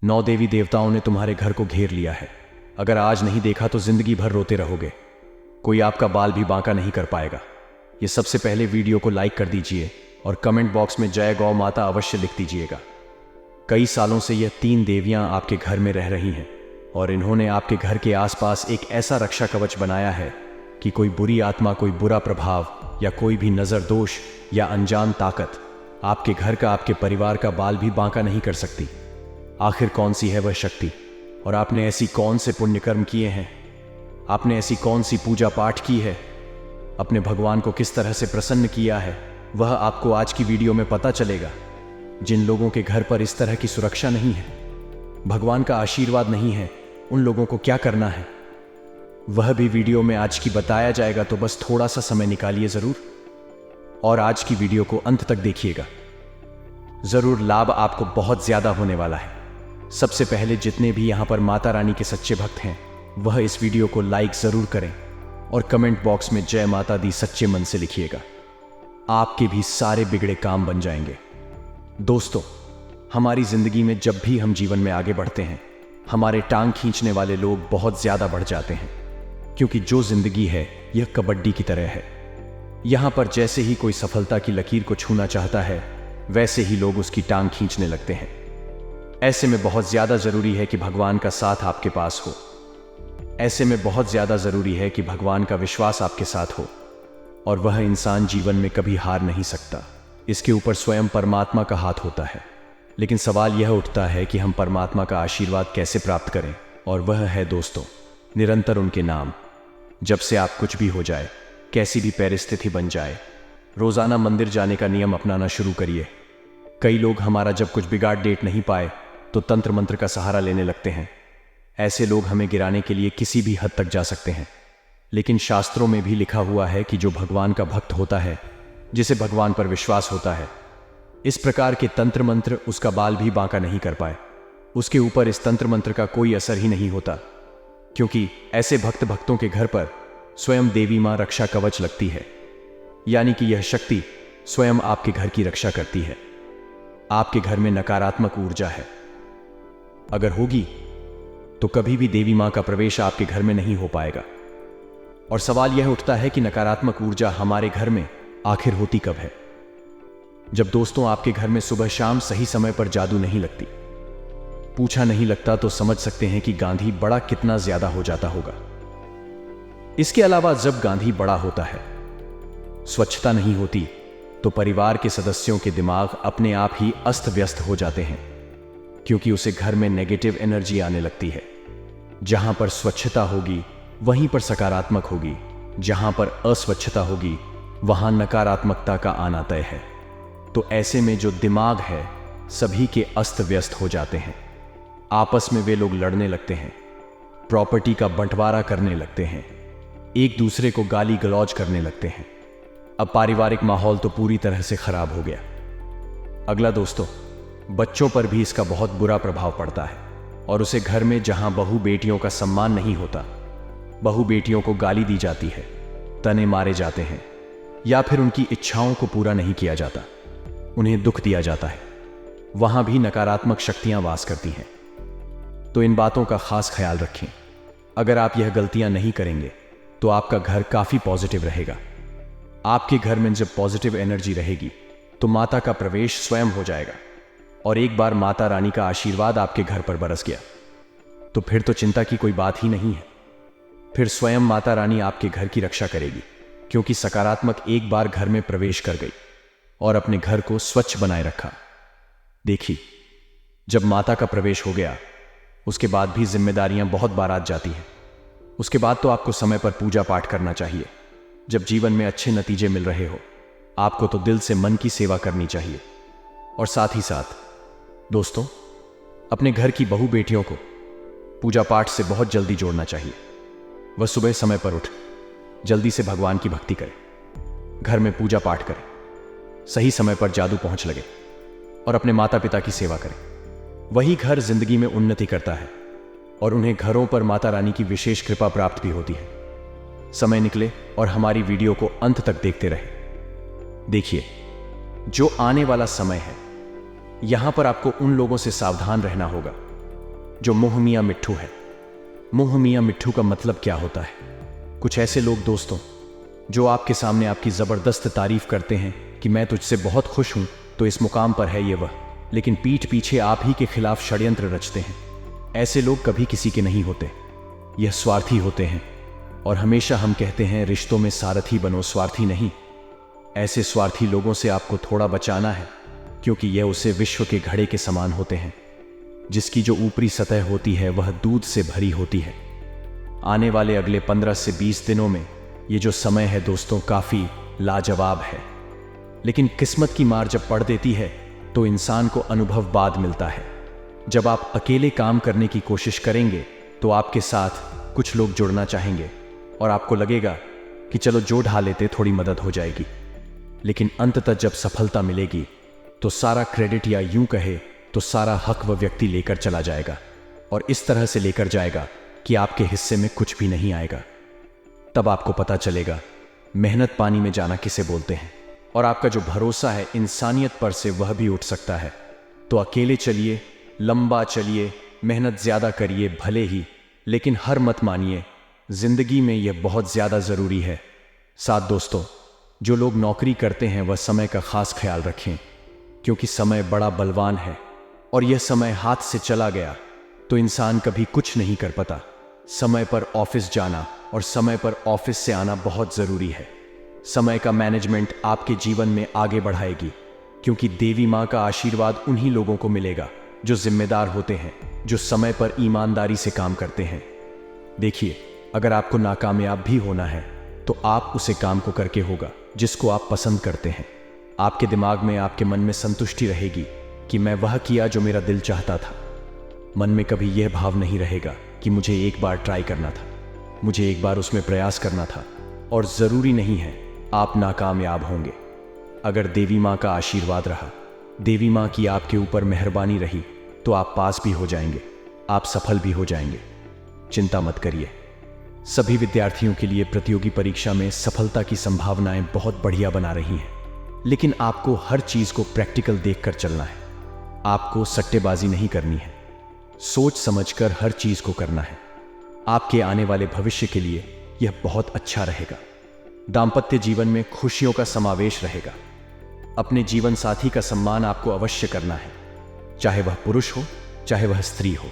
9 देवी देवताओं ने तुम्हारे घर को घेर लिया है। अगर आज नहीं देखा तो जिंदगी भर रोते रहोगे। कोई आपका बाल भी बांका नहीं कर पाएगा। ये सबसे पहले वीडियो को लाइक कर दीजिए और कमेंट बॉक्स में जय गौ माता अवश्य लिख दीजिएगा। कई सालों से यह 3 देवियां आपके घर में रह रही हैं और इन्होंने आपके घर के आसपास एक ऐसा रक्षा कवच बनाया है कि कोई बुरी आत्मा, कोई बुरा प्रभाव या कोई भी नजर दोष या अनजान ताकत आपके घर का, आपके परिवार का बाल भी बांका नहीं कर सकती। आखिर कौन सी है वह शक्ति और आपने ऐसी कौन से पुण्य कर्म किए हैं? आपने ऐसी कौन सी पूजा पाठ की है? अपने भगवान को किस तरह से प्रसन्न किया है, वह आपको आज की वीडियो में पता चलेगा। जिन लोगों के घर पर इस तरह की सुरक्षा नहीं है, भगवान का आशीर्वाद नहीं है, उन लोगों को क्या करना है वह भी वीडियो में आज की बताया जाएगा। तो बस थोड़ा सा समय निकालिए जरूर और आज की वीडियो को अंत तक देखिएगा। जरूर लाभ आपको बहुत ज्यादा होने वाला है। सबसे पहले जितने भी यहां पर माता रानी के सच्चे भक्त हैं वह इस वीडियो को लाइक जरूर करें और कमेंट बॉक्स में जय माता दी सच्चे मन से लिखिएगा। आपके भी सारे बिगड़े काम बन जाएंगे। दोस्तों, हमारी जिंदगी में जब भी हम जीवन में आगे बढ़ते हैं, हमारे टांग खींचने वाले लोग बहुत ज्यादा बढ़ जाते हैं, क्योंकि जो जिंदगी है यह कबड्डी की तरह है। यहां पर जैसे ही कोई सफलता की लकीर को छूना चाहता है, वैसे ही लोग उसकी टांग खींचने लगते हैं। ऐसे में बहुत ज्यादा जरूरी है कि भगवान का साथ आपके पास हो। ऐसे में बहुत ज्यादा जरूरी है कि भगवान का विश्वास आपके साथ हो और वह इंसान जीवन में कभी हार नहीं सकता। इसके ऊपर स्वयं परमात्मा का हाथ होता है। लेकिन सवाल यह उठता है कि हम परमात्मा का आशीर्वाद कैसे प्राप्त करें, और वह है दोस्तों, निरंतर उनके नाम। जब से आप कुछ भी हो जाए, कैसी भी परिस्थिति बन जाए, रोजाना मंदिर जाने का नियम अपनाना शुरू करिए। कई लोग हमारा जब कुछ बिगाड़ डेट नहीं पाए तो तंत्र मंत्र का सहारा लेने लगते हैं। ऐसे लोग हमें गिराने के लिए किसी भी हद तक जा सकते हैं। लेकिन शास्त्रों में भी लिखा हुआ है कि जो भगवान का भक्त होता है, जिसे भगवान पर विश्वास होता है, इस प्रकार के तंत्र मंत्र उसका बाल भी बांका नहीं कर पाए। उसके ऊपर इस तंत्र मंत्र का कोई असर ही नहीं होता, क्योंकि ऐसे भक्तों के घर पर स्वयं देवी मां रक्षा कवच लगती है। यानी कि यह शक्ति स्वयं आपके घर की रक्षा करती है। आपके घर में नकारात्मक ऊर्जा है, अगर होगी तो कभी भी देवी मां का प्रवेश आपके घर में नहीं हो पाएगा। और सवाल यह उठता है कि नकारात्मक ऊर्जा हमारे घर में आखिर होती कब है? जब दोस्तों आपके घर में सुबह शाम सही समय पर जादू नहीं लगती। पूछा नहीं लगता तो समझ सकते हैं कि गांधी बड़ा कितना ज्यादा हो जाता होगा। इसके अलावा जब गांधी बड़ा होता है, स्वच्छता नहीं होती तो परिवार के सदस्यों के दिमाग अपने आप ही अस्त व्यस्त हो जाते हैं, क्योंकि उसे घर में नेगेटिव एनर्जी आने लगती है। जहां पर स्वच्छता होगी वहीं पर सकारात्मक होगी, जहां पर अस्वच्छता होगी वहां नकारात्मकता का आना तय है। तो ऐसे में जो दिमाग है सभी के अस्त व्यस्त हो जाते हैं। आपस में वे लोग लड़ने लगते हैं, प्रॉपर्टी का बंटवारा करने लगते हैं, एक दूसरे को गाली गलौज करने लगते हैं। अब पारिवारिक माहौल तो पूरी तरह से खराब हो गया। अगला दोस्तों, बच्चों पर भी इसका बहुत बुरा प्रभाव पड़ता है और उसे घर में जहां बहू बेटियों का सम्मान नहीं होता, बहू बेटियों को गाली दी जाती है, तने मारे जाते हैं, या फिर उनकी इच्छाओं को पूरा नहीं किया जाता, उन्हें दुख दिया जाता है, वहां भी नकारात्मक शक्तियां वास करती हैं। तो इन बातों का खास ख्याल रखें। अगर आप यह गलतियां नहीं करेंगे तो आपका घर काफी पॉजिटिव रहेगा। आपके घर में जब पॉजिटिव एनर्जी रहेगी तो माता का प्रवेश स्वयं हो जाएगा, और एक बार माता रानी का आशीर्वाद आपके घर पर बरस गया तो फिर तो चिंता की कोई बात ही नहीं है। फिर स्वयं माता रानी आपके घर की रक्षा करेगी, क्योंकि सकारात्मक एक बार घर में प्रवेश कर गई और अपने घर को स्वच्छ बनाए रखा। देखिए, जब माता का प्रवेश हो गया उसके बाद भी जिम्मेदारियां बहुत बार आ जाती हैं। उसके बाद तो आपको समय पर पूजा पाठ करना चाहिए। जब जीवन में अच्छे नतीजे मिल रहे हो, आपको तो दिल से मन की सेवा करनी चाहिए। और साथ ही साथ दोस्तों, अपने घर की बहू बेटियों को पूजा पाठ से बहुत जल्दी जोड़ना चाहिए। वह सुबह समय पर उठ जल्दी से भगवान की भक्ति करे, घर में पूजा पाठ करे, सही समय पर जादू पहुंच लगे और अपने माता पिता की सेवा करे। वही घर जिंदगी में उन्नति करता है और उन्हें घरों पर माता रानी की विशेष कृपा प्राप्त भी होती है। समय निकले और हमारी वीडियो को अंत तक देखते रहे। देखिए, जो आने वाला समय है, यहां पर आपको उन लोगों से सावधान रहना होगा जो मुंह मियाँ मिट्ठू है। मुंह मियाँ मिट्ठू का मतलब क्या होता है? कुछ ऐसे लोग दोस्तों जो आपके सामने आपकी ज़बरदस्त तारीफ करते हैं कि मैं तुझसे बहुत खुश हूँ, तो इस मुकाम पर है ये वह, लेकिन पीठ पीछे आप ही के खिलाफ षड्यंत्र रचते हैं। ऐसे लोग कभी किसी के नहीं होते, यह स्वार्थी होते हैं। और हमेशा हम कहते हैं रिश्तों में सारथी बनो, स्वार्थी नहीं। ऐसे स्वार्थी लोगों से आपको थोड़ा बचाना है, क्योंकि यह उसे विश्व के घड़े के समान होते हैं, जिसकी जो ऊपरी सतह होती है वह दूध से भरी होती है। आने वाले अगले 15 से 20 दिनों में ये जो समय है दोस्तों, काफ़ी लाजवाब है। लेकिन किस्मत की मार जब पड़ देती है तो इंसान को अनुभव बाद मिलता है। जब आप अकेले काम करने की कोशिश करेंगे तो आपके साथ कुछ लोग जुड़ना चाहेंगे और आपको लगेगा कि चलो जो ढा लेते, थोड़ी मदद हो जाएगी। लेकिन अंततः जब सफलता मिलेगी तो सारा क्रेडिट, या यूं कहे तो सारा हक वह व्यक्ति लेकर चला जाएगा, और इस तरह से लेकर जाएगा कि आपके हिस्से में कुछ भी नहीं आएगा। तब आपको पता चलेगा मेहनत पानी में जाना किसे बोलते हैं, और आपका जो भरोसा है इंसानियत पर से वह भी उठ सकता है। तो अकेले चलिए, लंबा चलिए, मेहनत ज़्यादा करिए भले ही, लेकिन हर मत मानिए, जिंदगी में यह बहुत ज़्यादा ज़रूरी है। साथ दोस्तों, जो लोग नौकरी करते हैं वह समय का खास ख्याल रखें, क्योंकि समय बड़ा बलवान है, और यह समय हाथ से चला गया तो इंसान कभी कुछ नहीं कर पाता। समय पर ऑफिस जाना और समय पर ऑफिस से आना बहुत ज़रूरी है। समय का मैनेजमेंट आपके जीवन में आगे बढ़ाएगी, क्योंकि देवी माँ का आशीर्वाद उन्हीं लोगों को मिलेगा जो जिम्मेदार होते हैं, जो समय पर ईमानदारी से काम करते हैं। देखिए, अगर आपको नाकामयाब भी होना है तो आप उसे काम को करके होगा जिसको आप पसंद करते हैं। आपके दिमाग में, आपके मन में संतुष्टि रहेगी कि मैं वह किया जो मेरा दिल चाहता था। मन में कभी यह भाव नहीं रहेगा कि मुझे एक बार ट्राई करना था, मुझे एक बार उसमें प्रयास करना था, और ज़रूरी नहीं है आप नाकामयाब होंगे। अगर देवी माँ का आशीर्वाद रहा, देवी माँ की आपके ऊपर मेहरबानी रही, तो आप पास भी हो जाएंगे, आप सफल भी हो जाएंगे। चिंता मत करिए। सभी विद्यार्थियों के लिए प्रतियोगी परीक्षा में सफलता की संभावनाएं बहुत बढ़िया बना रही हैं, लेकिन आपको हर चीज़ को प्रैक्टिकल देखकर चलना है। आपको सट्टेबाजी नहीं करनी है, सोच समझकर हर चीज़ को करना है। आपके आने वाले भविष्य के लिए यह बहुत अच्छा रहेगा। दाम्पत्य जीवन में खुशियों का समावेश रहेगा। अपने जीवन साथी का सम्मान आपको अवश्य करना है, चाहे वह पुरुष हो चाहे वह स्त्री हो।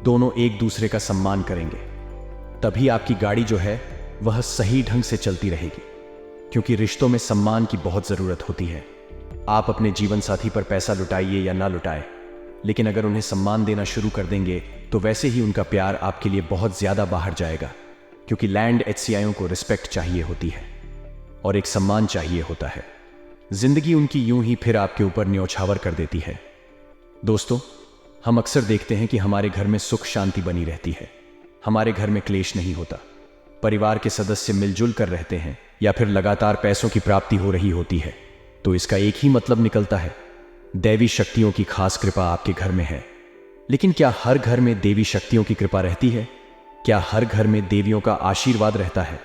दोनों एक दूसरे का सम्मान करेंगे, तभी आपकी गाड़ी जो है वह सही ढंग से चलती रहेगी, क्योंकि रिश्तों में सम्मान की बहुत ज़रूरत होती है। आप अपने जीवन साथी पर पैसा लुटाइए या ना लुटाए, लेकिन अगर उन्हें सम्मान देना शुरू कर देंगे तो वैसे ही उनका प्यार आपके लिए बहुत ज़्यादा बाहर जाएगा, क्योंकि लैंड एचसीआईओं को रिस्पेक्ट चाहिए होती है और एक सम्मान चाहिए होता है। जिंदगी उनकी यूं ही फिर आपके ऊपर न्योछावर कर देती है। दोस्तों, हम अक्सर देखते हैं कि हमारे घर में सुख शांति बनी रहती है, हमारे घर में क्लेश नहीं होता, परिवार के सदस्य मिलजुल कर रहते हैं, या फिर लगातार पैसों की प्राप्ति हो रही होती है। तो इसका एक ही मतलब निकलता है, दैवी शक्तियों की खास कृपा आपके घर में है। लेकिन क्या हर घर में देवी शक्तियों की कृपा रहती है? क्या हर घर में देवियों का आशीर्वाद रहता है?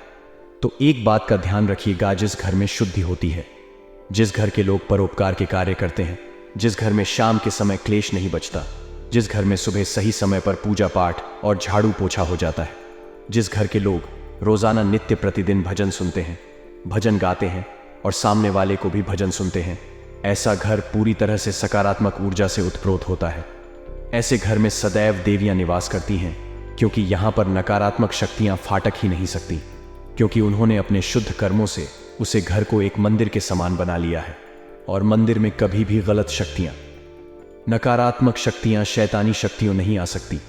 तो एक बात का ध्यान रखिएगा, जिस घर में शुद्धि होती है, जिस घर के लोग परोपकार के कार्य करते हैं, जिस घर में शाम के समय क्लेश नहीं बचता, जिस घर में सुबह सही समय पर पूजा पाठ और झाड़ू पोछा हो जाता है, जिस घर के लोग रोजाना नित्य प्रतिदिन भजन सुनते हैं, भजन गाते हैं और सामने वाले को भी भजन सुनते हैं, ऐसा घर पूरी तरह से सकारात्मक ऊर्जा से उत्प्रोत होता है। ऐसे घर में सदैव देवियां निवास करती हैं, क्योंकि यहाँ पर नकारात्मक शक्तियाँ फाटक ही नहीं सकती, क्योंकि उन्होंने अपने शुद्ध कर्मों से उसे घर को एक मंदिर के समान बना लिया है। और मंदिर में कभी भी गलत शक्तियाँ, नकारात्मक शक्तियाँ, शैतानी शक्तियाँ नहीं आ सकती।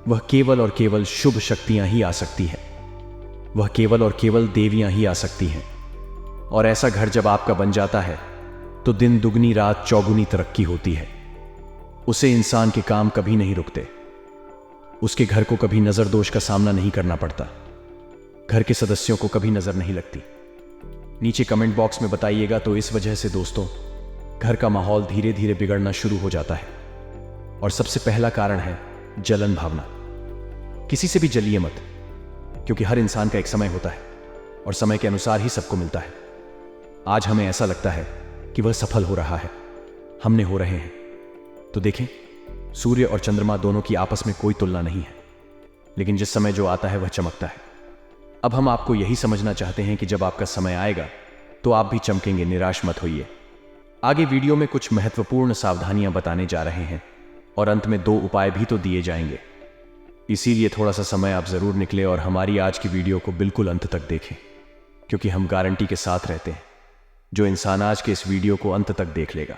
वह केवल और केवल शुभ शक्तियाँ ही आ सकती हैं, वह केवल और केवल देवियाँ ही आ सकती हैं। और ऐसा घर जब आपका बन जाता है तो दिन दुगनी रात चौगुनी तरक्की होती है। उसे इंसान के काम कभी नहीं रुकते, उसके घर को कभी नजर दोष का सामना नहीं करना पड़ता, घर के सदस्यों को कभी नजर नहीं लगती। नीचे कमेंट बॉक्स में बताइएगा। तो इस वजह से दोस्तों, घर का माहौल धीरे धीरे बिगड़ना शुरू हो जाता है, और सबसे पहला कारण है जलन भावना। किसी से भी जलिए मत, क्योंकि हर इंसान का एक समय होता है और समय के अनुसार ही सबको मिलता है। आज हमें ऐसा लगता है कि वह सफल हो रहा है, हमने हो रहे हैं, तो देखें सूर्य और चंद्रमा दोनों की आपस में कोई तुलना नहीं है, लेकिन जिस समय जो आता है वह चमकता है। अब हम आपको यही समझना चाहते हैं कि जब आपका समय आएगा तो आप भी चमकेंगे, निराश मत होइए। आगे वीडियो में कुछ महत्वपूर्ण सावधानियां बताने जा रहे हैं और अंत में 2 उपाय भी तो दिए जाएंगे। इसीलिए थोड़ा सा समय आप जरूर निकले और हमारी आज की वीडियो को बिल्कुल अंत तक देखें, क्योंकि हम गारंटी के साथ रहते हैं जो इंसान आज के इस वीडियो को अंत तक देख लेगा,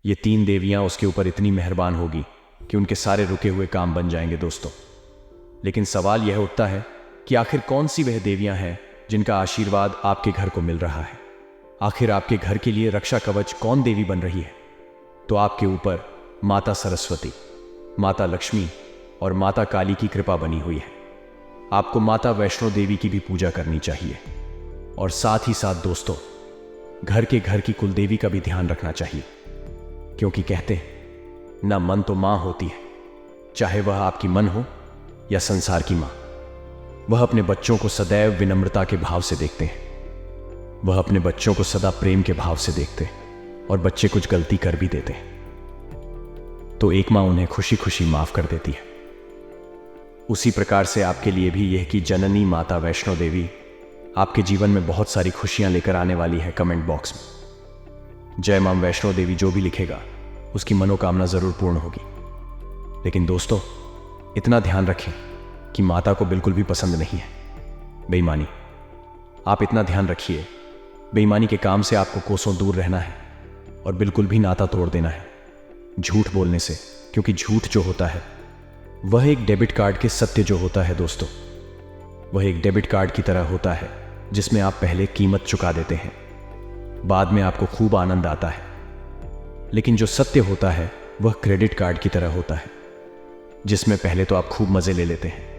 ये 3 देवियां उसके ऊपर इतनी मेहरबान होगी कि उनके सारे रुके हुए काम बन जाएंगे दोस्तों। लेकिन सवाल यह उठता है कि आखिर कौन सी वह देवियां हैं जिनका आशीर्वाद आपके घर को मिल रहा है? आखिर आपके घर के लिए रक्षा कवच कौन देवी बन रही है? तो आपके ऊपर माता सरस्वती, माता लक्ष्मी और माता काली की कृपा बनी हुई है। आपको माता वैष्णो देवी की भी पूजा करनी चाहिए और साथ ही साथ दोस्तों घर की कुलदेवी का भी ध्यान रखना चाहिए, क्योंकि कहते हैं ना मन तो मां होती है, चाहे वह आपकी मन हो या संसार की मां। वह अपने बच्चों को सदैव विनम्रता के भाव से देखते हैं, वह अपने बच्चों को सदा प्रेम के भाव से देखते हैं और बच्चे कुछ गलती कर भी देते हैं तो एक मां उन्हें खुशी खुशी माफ कर देती है। उसी प्रकार से आपके लिए भी यह कि जननी माता वैष्णो देवी आपके जीवन में बहुत सारी खुशियां लेकर आने वाली है। कमेंट बॉक्स में जय मां वैष्णो देवी जो भी लिखेगा उसकी मनोकामना जरूर पूर्ण होगी। लेकिन दोस्तों इतना ध्यान रखें कि माता को बिल्कुल भी पसंद नहीं है बेईमानी। आप इतना ध्यान रखिए, बेईमानी के काम से आपको कोसों दूर रहना है और बिल्कुल भी नाता तोड़ देना है झूठ बोलने से, क्योंकि झूठ जो होता है वह एक डेबिट कार्ड के सत्य जो होता है दोस्तों, वह एक डेबिट कार्ड की तरह होता है जिसमें आप पहले कीमत चुका देते हैं, बाद में आपको खूब आनंद आता है। लेकिन जो सत्य होता है वह क्रेडिट कार्ड की तरह होता है, जिसमें पहले तो आप खूब मजे ले लेते हैं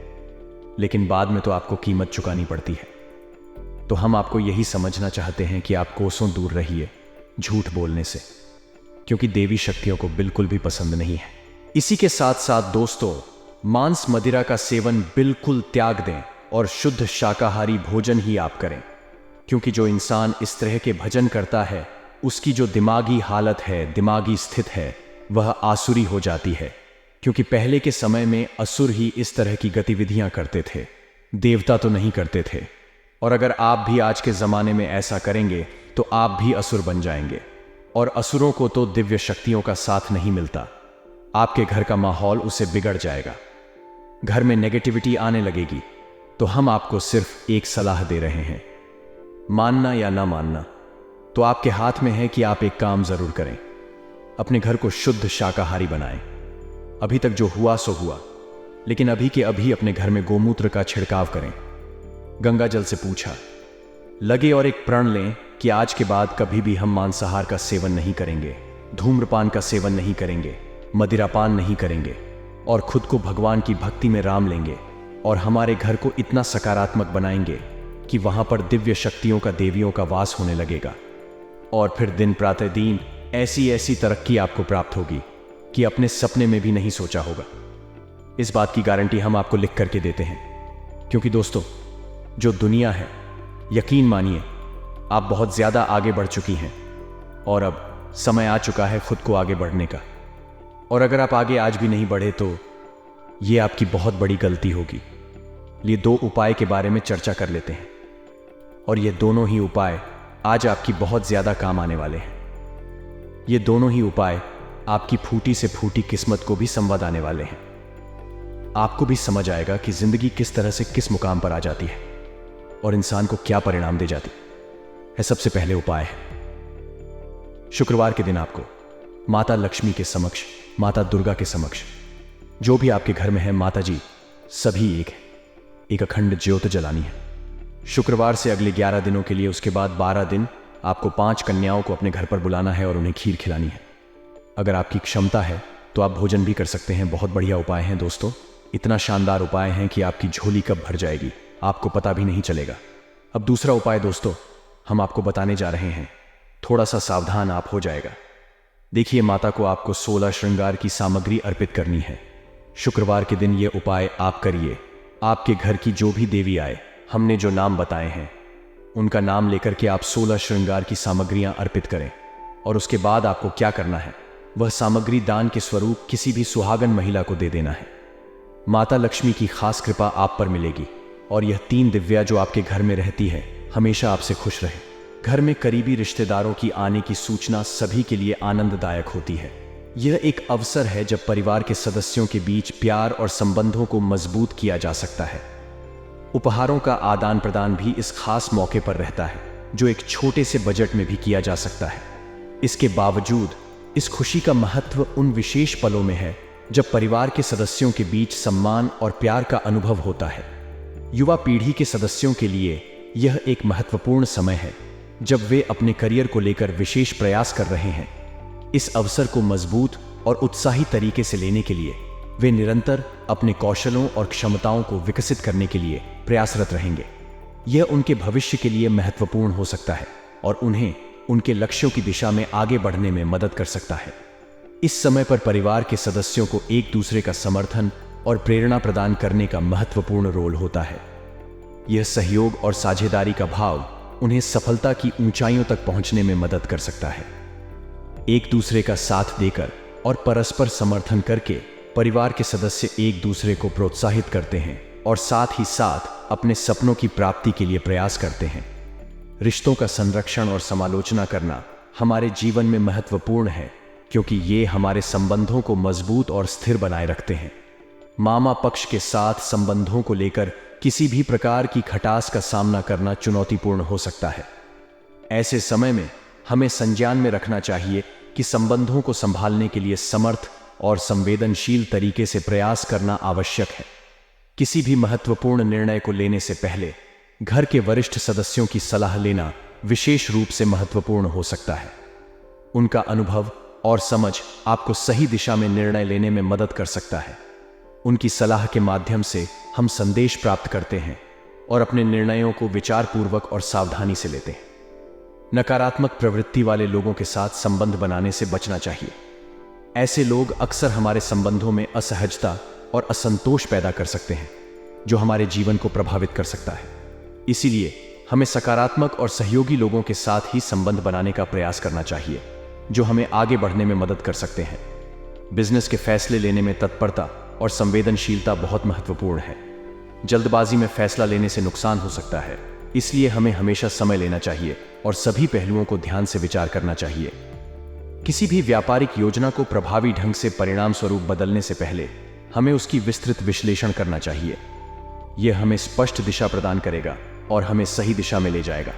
लेकिन बाद में तो आपको कीमत चुकानी पड़ती है। तो हम आपको यही समझना चाहते हैं कि आप कोसों दूर रहिए झूठ बोलने से, क्योंकि देवी शक्तियों को बिल्कुल भी पसंद नहीं है। इसी के साथ साथ दोस्तों मांस मदिरा का सेवन बिल्कुल त्याग दें और शुद्ध शाकाहारी भोजन ही आप करें, क्योंकि जो इंसान इस तरह के भजन करता है उसकी जो दिमागी हालत है, दिमागी स्थित है, वह आसुरी हो जाती है। क्योंकि पहले के समय में असुर ही इस तरह की गतिविधियां करते थे, देवता तो नहीं करते थे। और अगर आप भी आज के जमाने में ऐसा करेंगे तो आप भी असुर बन जाएंगे, और असुरों को तो दिव्य शक्तियों का साथ नहीं मिलता। आपके घर का माहौल उससे बिगड़ जाएगा, घर में नेगेटिविटी आने लगेगी। तो हम आपको सिर्फ एक सलाह दे रहे हैं, मानना या ना मानना तो आपके हाथ में है कि आप एक काम जरूर करें, अपने घर को शुद्ध शाकाहारी बनाएं। अभी तक जो हुआ सो हुआ, लेकिन अभी के अभी अपने घर में गोमूत्र का छिड़काव करें, गंगा जल से पूछा लगे और एक प्रण लें कि आज के बाद कभी भी हम मांसाहार का सेवन नहीं करेंगे, धूम्रपान का सेवन नहीं करेंगे, मदिरापान नहीं करेंगे और खुद को भगवान की भक्ति में राम लेंगे और हमारे घर को इतना सकारात्मक बनाएंगे कि वहां पर दिव्य शक्तियों का, देवियों का वास होने लगेगा। और फिर दिन प्रतिदिन ऐसी ऐसी तरक्की आपको प्राप्त होगी कि अपने सपने में भी नहीं सोचा होगा। इस बात की गारंटी हम आपको लिख करके देते हैं, क्योंकि दोस्तों जो दुनिया है, यकीन मानिए आप बहुत ज्यादा आगे बढ़ चुकी हैं और अब समय आ चुका है खुद को आगे बढ़ने का। और अगर आप आगे आज भी नहीं बढ़े तो यह आपकी बहुत बड़ी गलती होगी। ये 2 उपाय के बारे में चर्चा कर लेते हैं और ये दोनों ही उपाय आज आपकी बहुत ज्यादा काम आने वाले हैं। ये दोनों ही उपाय आपकी फूटी से फूटी किस्मत को भी संवाद आने वाले हैं। आपको भी समझ आएगा कि जिंदगी किस तरह से किस मुकाम पर आ जाती है और इंसान को क्या परिणाम दे जाती है। सबसे पहले उपाय है, शुक्रवार के दिन आपको माता लक्ष्मी के समक्ष, माता दुर्गा के समक्ष, जो भी आपके घर में है माता जी सभी एक अखंड ज्योत जलानी है। शुक्रवार से अगले 11 दिनों के लिए, उसके बाद 12 दिन आपको 5 कन्याओं को अपने घर पर बुलाना है और उन्हें खीर खिलानी है। अगर आपकी क्षमता है तो आप भोजन भी कर सकते हैं। बहुत बढ़िया उपाय हैं दोस्तों, इतना शानदार उपाय हैं कि आपकी झोली कब भर जाएगी आपको पता भी नहीं चलेगा। अब दूसरा उपाय दोस्तों हम आपको बताने जा रहे हैं, थोड़ा सा सावधान आप हो जाएगा। देखिए माता को आपको 16 श्रृंगार की सामग्री अर्पित करनी है। शुक्रवार के दिन ये उपाय आप करिए। आपके घर की जो भी देवी आए, हमने जो नाम बताए हैं उनका नाम लेकर के आप 16 श्रृंगार की सामग्रियां अर्पित करें। और उसके बाद आपको क्या करना है वह सामग्री दान के स्वरूप किसी भी सुहागन महिला को दे देना है। माता लक्ष्मी की खास कृपा आप पर मिलेगी और यह 3 दिव्या जो आपके घर में रहती है हमेशा आपसे खुश रहे। घर में करीबी रिश्तेदारों की आने की सूचना सभी के लिए आनंददायक होती है। यह एक अवसर है जब परिवार के सदस्यों के बीच प्यार और संबंधों को मजबूत किया जा सकता है। उपहारों का आदान प्रदान भी इस खास मौके पर रहता है, जो एक छोटे से बजट में भी किया जा सकता है। इसके बावजूद इस खुशी का महत्व उन विशेष पलों में है जब परिवार के सदस्यों के बीच सम्मान और प्यार का अनुभव होता है। युवा पीढ़ी के सदस्यों के लिए यह एक महत्वपूर्ण समय है जब वे अपने करियर को लेकर विशेष प्रयास कर रहे हैं। इस अवसर को मजबूत और उत्साही तरीके से लेने के लिए वे निरंतर अपने कौशलों और क्षमताओं को विकसित करने के लिए प्रयासरत रहेंगे। यह उनके भविष्य के लिए महत्वपूर्ण हो सकता है और उन्हें उनके लक्ष्यों की दिशा में आगे बढ़ने में मदद कर सकता है। इस समय पर परिवार के सदस्यों को एक दूसरे का समर्थन और प्रेरणा प्रदान करने का महत्वपूर्ण रोल होता है। यह सहयोग और साझेदारी का भाव उन्हें सफलता की ऊंचाइयों तक पहुंचने में मदद कर सकता है। एक दूसरे का साथ देकर और परस्पर समर्थन करके परिवार के सदस्य एक दूसरे को प्रोत्साहित करते हैं और साथ ही साथ अपने सपनों की प्राप्ति के लिए प्रयास करते हैं। रिश्तों का संरक्षण और समालोचना करना हमारे जीवन में महत्वपूर्ण है क्योंकि ये हमारे संबंधों को मजबूत और स्थिर बनाए रखते हैं। मामा पक्ष के साथ संबंधों को लेकर किसी भी प्रकार की खटास का सामना करना चुनौतीपूर्ण हो सकता है। ऐसे समय में हमें संज्ञान में रखना चाहिए कि संबंधों को संभालने के लिए समर्थ और संवेदनशील तरीके से प्रयास करना आवश्यक है। किसी भी महत्वपूर्ण निर्णय को लेने से पहले घर के वरिष्ठ सदस्यों की सलाह लेना विशेष रूप से महत्वपूर्ण हो सकता है। उनका अनुभव और समझ आपको सही दिशा में निर्णय लेने में मदद कर सकता है। उनकी सलाह के माध्यम से हम संदेश प्राप्त करते हैं और अपने निर्णयों को विचारपूर्वक और सावधानी से लेते हैं। नकारात्मक प्रवृत्ति वाले लोगों के साथ संबंध बनाने से बचना चाहिए। ऐसे लोग अक्सर हमारे संबंधों में असहजता और असंतोष पैदा कर सकते हैं, जो हमारे जीवन को प्रभावित कर सकता है। इसीलिए हमें सकारात्मक और सहयोगी लोगों के साथ ही संबंध बनाने का प्रयास करना चाहिए, जो हमें आगे बढ़ने में मदद कर सकते हैं। बिजनेस के फैसले लेने में तत्परता और संवेदनशीलता बहुत महत्वपूर्ण है। जल्दबाजी में फैसला लेने से नुकसान हो सकता है, इसलिए हमें हमेशा समय लेना चाहिए और सभी पहलुओं को ध्यान से विचार करना चाहिए। किसी भी व्यापारिक योजना को प्रभावी ढंग से परिणाम स्वरूप बदलने से पहले हमें उसकी विस्तृत विश्लेषण करना चाहिए। यह हमें स्पष्ट दिशा प्रदान करेगा और हमें सही दिशा में ले जाएगा।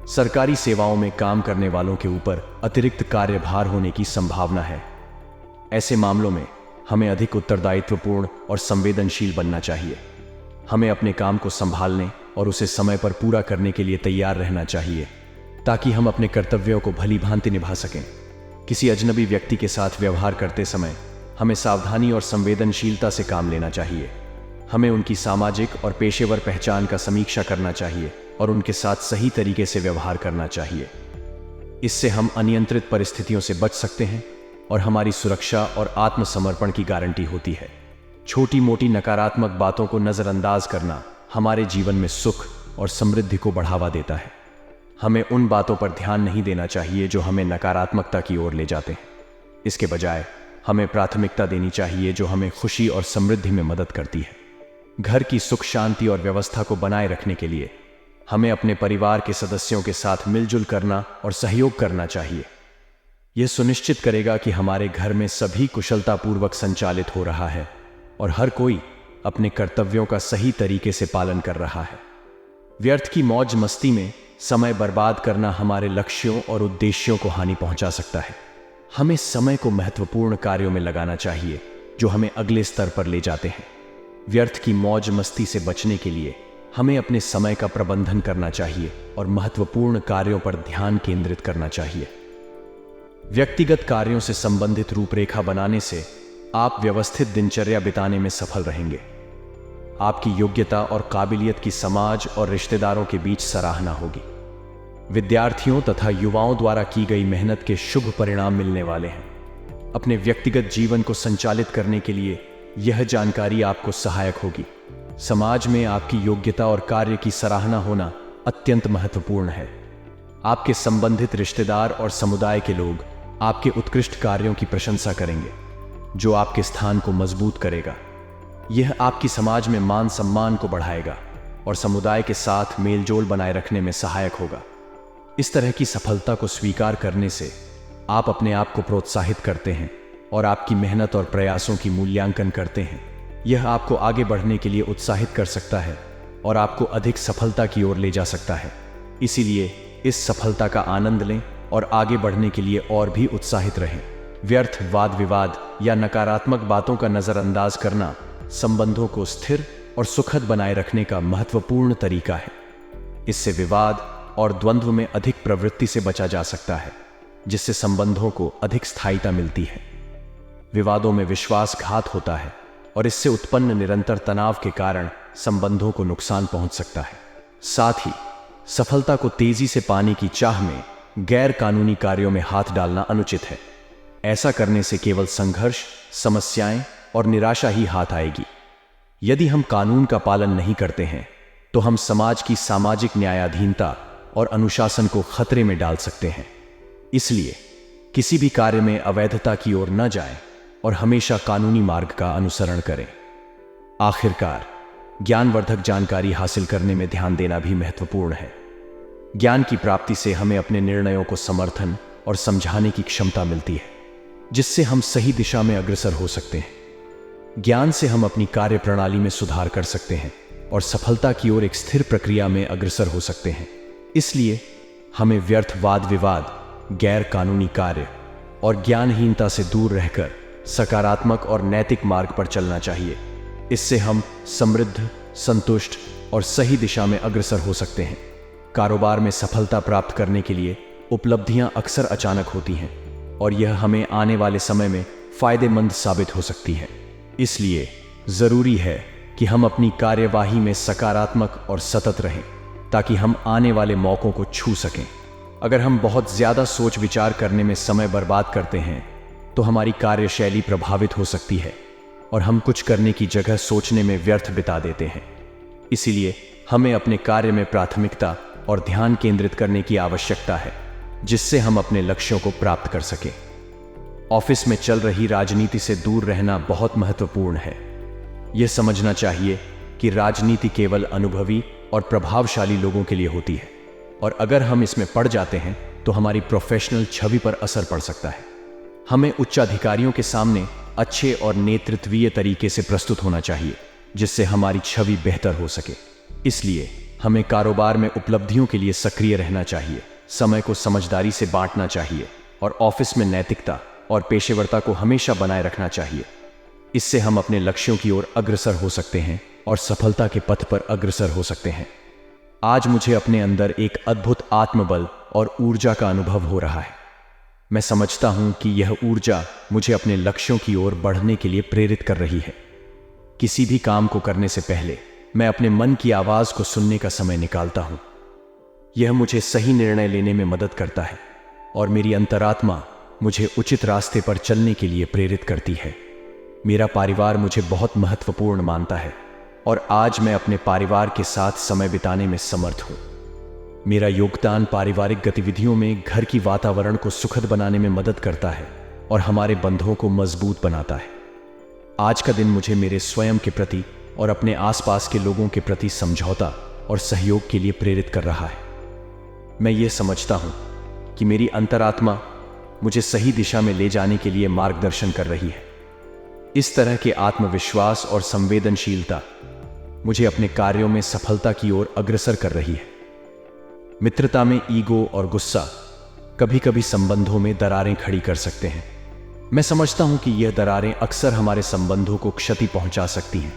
सरकारी सेवाओं में काम करने वालों के ऊपर अतिरिक्त कार्यभार होने की संभावना है। ऐसे मामलों में हमें अधिक उत्तरदायित्वपूर्ण और संवेदनशील बनना चाहिए। हमें अपने काम को संभालने और उसे समय पर पूरा करने के लिए तैयार रहना चाहिए, ताकि हम अपने कर्तव्यों को भली भांति निभा सकें। किसी अजनबी व्यक्ति के साथ व्यवहार करते समय हमें सावधानी और संवेदनशीलता से काम लेना चाहिए। हमें उनकी सामाजिक और पेशेवर पहचान का समीक्षा करना चाहिए और उनके साथ सही तरीके से व्यवहार करना चाहिए। इससे हम अनियंत्रित परिस्थितियों से बच सकते हैं और हमारी सुरक्षा और आत्मसमर्पण की गारंटी होती है। छोटी मोटी नकारात्मक बातों को नजरअंदाज करना हमारे जीवन में सुख और समृद्धि को बढ़ावा देता है। हमें उन बातों पर ध्यान नहीं देना चाहिए जो हमें नकारात्मकता की ओर ले जाते हैं। इसके बजाय हमें प्राथमिकता देनी चाहिए जो हमें खुशी और समृद्धि में मदद करती है। घर की सुख शांति और व्यवस्था को बनाए रखने के लिए हमें अपने परिवार के सदस्यों के साथ मिलजुल करना और सहयोग करना चाहिए। यह सुनिश्चित करेगा कि हमारे घर में सभी कुशलतापूर्वक संचालित हो रहा है और हर कोई अपने कर्तव्यों का सही तरीके से पालन कर रहा है। व्यर्थ की मौज मस्ती में समय बर्बाद करना हमारे लक्ष्यों और उद्देश्यों को हानि पहुंचा सकता है। हमें समय को महत्वपूर्ण कार्यों में लगाना चाहिए जो हमें अगले स्तर पर ले जाते हैं। व्यर्थ की मौज मस्ती से बचने के लिए हमें अपने समय का प्रबंधन करना चाहिए और महत्वपूर्ण कार्यों पर ध्यान केंद्रित करना चाहिए। व्यक्तिगत कार्यों से संबंधित रूपरेखा बनाने से आप व्यवस्थित दिनचर्या बिताने में सफल रहेंगे। आपकी योग्यता और काबिलियत की समाज और रिश्तेदारों के बीच सराहना होगी। विद्यार्थियों तथा युवाओं द्वारा की गई मेहनत के शुभ परिणाम मिलने वाले हैं। अपने व्यक्तिगत जीवन को संचालित करने के लिए यह जानकारी आपको सहायक होगी। समाज में आपकी योग्यता और कार्य की सराहना होना अत्यंत महत्वपूर्ण है। आपके संबंधित रिश्तेदार और समुदाय के लोग आपके उत्कृष्ट कार्यों की प्रशंसा करेंगे, जो आपके स्थान को मजबूत करेगा। यह आपकी समाज में मान सम्मान को बढ़ाएगा और समुदाय के साथ मेलजोल बनाए रखने में सहायक होगा। इस तरह की सफलता को स्वीकार करने से आप अपने आप को प्रोत्साहित करते हैं और आपकी मेहनत और प्रयासों की मूल्यांकन करते हैं। यह आपको आगे बढ़ने के लिए उत्साहित कर सकता है और आपको अधिक सफलता की ओर ले जा सकता है। इसीलिए इस सफलता का आनंद लें और आगे बढ़ने के लिए और भी उत्साहित रहें। व्यर्थ वाद विवाद या नकारात्मक बातों का नज़रअंदाज करना संबंधों को स्थिर और सुखद बनाए रखने का महत्वपूर्ण तरीका है। इससे विवाद और द्वंद्व में अधिक प्रवृत्ति से बचा जा सकता है, जिससे संबंधों को अधिक स्थायिता मिलती है। विवादों में विश्वासघात होता है और इससे उत्पन्न निरंतर तनाव के कारण संबंधों को नुकसान पहुंच सकता है। साथ ही सफलता को तेजी से पाने की चाह में गैर कानूनी कार्यों में हाथ डालना अनुचित है। ऐसा करने से केवल संघर्ष, समस्याएं और निराशा ही हाथ आएगी। यदि हम कानून का पालन नहीं करते हैं तो हम समाज की सामाजिक न्यायाधीनता और अनुशासन को खतरे में डाल सकते हैं। इसलिए किसी भी कार्य में अवैधता की ओर न जाएं और हमेशा कानूनी मार्ग का अनुसरण करें। आखिरकार, ज्ञानवर्धक जानकारी हासिल करने में ध्यान देना भी महत्वपूर्ण है। ज्ञान की प्राप्ति से हमें अपने निर्णयों को समर्थन और समझाने की क्षमता मिलती है, जिससे हम सही दिशा में अग्रसर हो सकते हैं। ज्ञान से हम अपनी कार्य प्रणाली में सुधार कर सकते हैं और सफलता की ओर एक स्थिर प्रक्रिया में अग्रसर हो सकते हैं। इसलिए हमें व्यर्थ वाद विवाद, गैर कानूनी कार्य और ज्ञानहीनता से दूर रहकर सकारात्मक और नैतिक मार्ग पर चलना चाहिए। इससे हम समृद्ध, संतुष्ट और सही दिशा में अग्रसर हो सकते हैं। कारोबार में सफलता प्राप्त करने के लिए उपलब्धियां अक्सर अचानक होती हैं और यह हमें आने वाले समय में फायदेमंद साबित हो सकती है। इसलिए जरूरी है कि हम अपनी कार्यवाही में सकारात्मक और सतत रहें, ताकि हम आने वाले मौकों को छू सकें। अगर हम बहुत ज्यादा सोच विचार करने में समय बर्बाद करते हैं तो हमारी कार्यशैली प्रभावित हो सकती है और हम कुछ करने की जगह सोचने में व्यर्थ बिता देते हैं। इसीलिए हमें अपने कार्य में प्राथमिकता और ध्यान केंद्रित करने की आवश्यकता है, जिससे हम अपने लक्ष्यों को प्राप्त कर सकें। ऑफिस में चल रही राजनीति से दूर रहना बहुत महत्वपूर्ण है। यह समझना चाहिए कि राजनीति केवल अनुभवी और प्रभावशाली लोगों के लिए होती है, और अगर हम इसमें पड़ जाते हैं तो हमारी प्रोफेशनल छवि पर असर पड़ सकता है। हमें उच्चाधिकारियों के सामने अच्छे और नेतृत्वीय तरीके से प्रस्तुत होना चाहिए, जिससे हमारी छवि बेहतर हो सके। इसलिए हमें कारोबार में उपलब्धियों के लिए सक्रिय रहना चाहिए, समय को समझदारी से बांटना चाहिए और ऑफिस में नैतिकता और पेशेवरता को हमेशा बनाए रखना चाहिए। इससे हम अपने लक्ष्यों की ओर अग्रसर हो सकते हैं और सफलता के पथ पर अग्रसर हो सकते हैं। आज मुझे अपने अंदर एक अद्भुत आत्मबल और ऊर्जा का अनुभव हो रहा है। मैं समझता हूं कि यह ऊर्जा मुझे अपने लक्ष्यों की ओर बढ़ने के लिए प्रेरित कर रही है। किसी भी काम को करने से पहले मैं अपने मन की आवाज को सुनने का समय निकालता हूं। यह मुझे सही निर्णय लेने में मदद करता है और मेरी अंतरात्मा मुझे उचित रास्ते पर चलने के लिए प्रेरित करती है। मेरा परिवार मुझे बहुत महत्वपूर्ण मानता है और आज मैं अपने परिवार के साथ समय बिताने में समर्थ हूं। मेरा योगदान पारिवारिक गतिविधियों में घर की वातावरण को सुखद बनाने में मदद करता है और हमारे बंधों को मजबूत बनाता है। आज का दिन मुझे मेरे स्वयं के प्रति और अपने आसपास के लोगों के प्रति समझौता और सहयोग के लिए प्रेरित कर रहा है। मैं ये समझता हूं कि मेरी अंतरात्मा मुझे सही दिशा में ले जाने के लिए मार्गदर्शन कर रही है। इस तरह के आत्मविश्वास और संवेदनशीलता मुझे अपने कार्यों में सफलता की ओर अग्रसर कर रही है। मित्रता में ईगो और गुस्सा कभी कभी संबंधों में दरारें खड़ी कर सकते हैं। मैं समझता हूं कि यह दरारें अक्सर हमारे संबंधों को क्षति पहुंचा सकती हैं।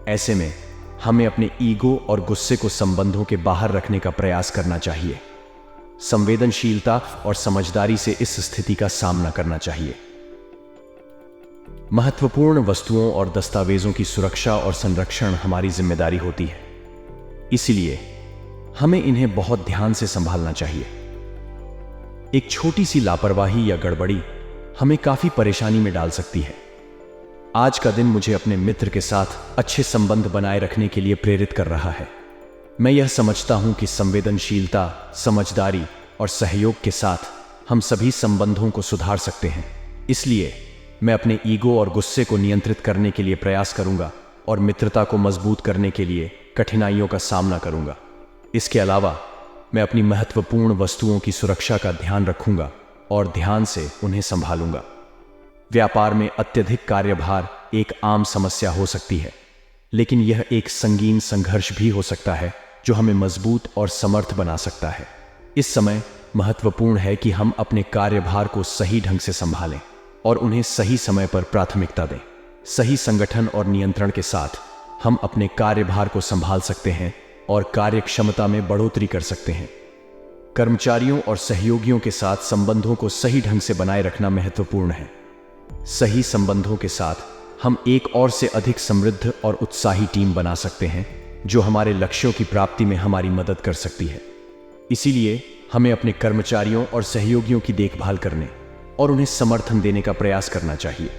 ऐसे में हमें अपने ईगो और गुस्से को संबंधों के बाहर रखने का प्रयास करना चाहिए। संवेदनशीलता और समझदारी से इस स्थिति का सामना करना चाहिए। महत्वपूर्ण वस्तुओं और दस्तावेजों की सुरक्षा और संरक्षण हमारी जिम्मेदारी होती है, इसलिए हमें इन्हें बहुत ध्यान से संभालना चाहिए। एक छोटी सी लापरवाही या गड़बड़ी हमें काफी परेशानी में डाल सकती है। आज का दिन मुझे अपने मित्र के साथ अच्छे संबंध बनाए रखने के लिए प्रेरित कर रहा है। मैं यह समझता हूं कि संवेदनशीलता, समझदारी और सहयोग के साथ हम सभी संबंधों को सुधार सकते हैं। इसलिए मैं अपने ईगो और गुस्से को नियंत्रित करने के लिए प्रयास करूंगा और मित्रता को मजबूत करने के लिए कठिनाइयों का सामना करूंगा। इसके अलावा मैं अपनी महत्वपूर्ण वस्तुओं की सुरक्षा का ध्यान रखूंगा और ध्यान से उन्हें संभालूंगा। व्यापार में अत्यधिक कार्यभार एक आम समस्या हो सकती है, लेकिन यह एक संगीन संघर्ष भी हो सकता है जो हमें मजबूत और समर्थ बना सकता है। इस समय महत्वपूर्ण है कि हम अपने कार्यभार को सही ढंग से संभालें और उन्हें सही समय पर प्राथमिकता दें। सही संगठन और नियंत्रण के साथ हम अपने कार्यभार को संभाल सकते हैं और कार्यक्षमता में बढ़ोतरी कर सकते हैं। कर्मचारियों और सहयोगियों के साथ संबंधों को सही ढंग से बनाए रखना महत्वपूर्ण है। सही संबंधों के साथ हम एक और से अधिक समृद्ध और उत्साही टीम बना सकते हैं जो हमारे लक्ष्यों की प्राप्ति में हमारी मदद कर सकती है। इसीलिए हमें अपने कर्मचारियों और सहयोगियों की देखभाल करने और उन्हें समर्थन देने का प्रयास करना चाहिए।